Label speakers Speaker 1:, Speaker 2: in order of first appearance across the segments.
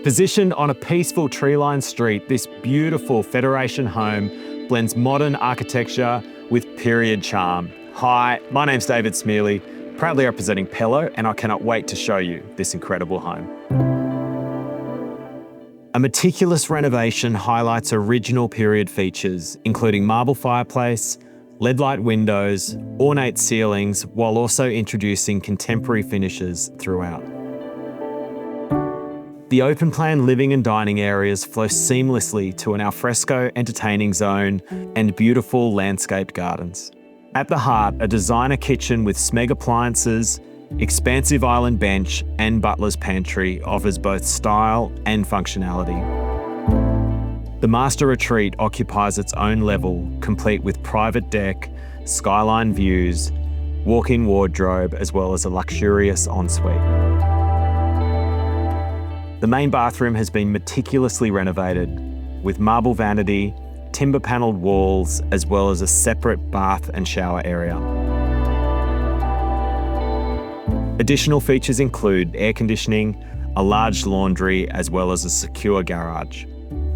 Speaker 1: Positioned on a peaceful tree-lined street, this beautiful Federation home blends modern architecture with period charm. Hi, my name's David Smearley, proudly representing Pello, and I cannot wait to show you this incredible home. A meticulous renovation highlights original period features, including marble fireplace, LED light windows, ornate ceilings, while also introducing contemporary finishes throughout. The open plan living and dining areas flow seamlessly to an alfresco entertaining zone and beautiful landscaped gardens. At the heart, a designer kitchen with Smeg appliances, expansive island bench and butler's pantry offers both style and functionality. The master retreat occupies its own level, complete with private deck, skyline views, walk-in wardrobe, as well as a luxurious ensuite. The main bathroom has been meticulously renovated with marble vanity, timber panelled walls, as well as a separate bath and shower area. Additional features include air conditioning, a large laundry, as well as a secure garage.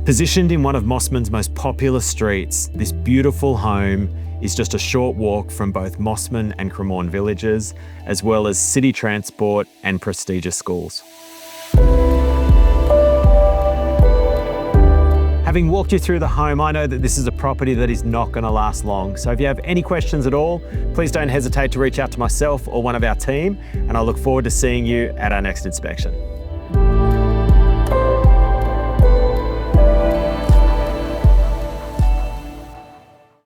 Speaker 1: Positioned in one of Mosman's most popular streets, this beautiful home is just a short walk from both Mosman and Cremorne villages, as well as city transport and prestigious schools. Having walked you through the home, I know that this is a property that is not going to last long. So if you have any questions at all, please don't hesitate to reach out to myself or one of our team, and I look forward to seeing you at our next inspection.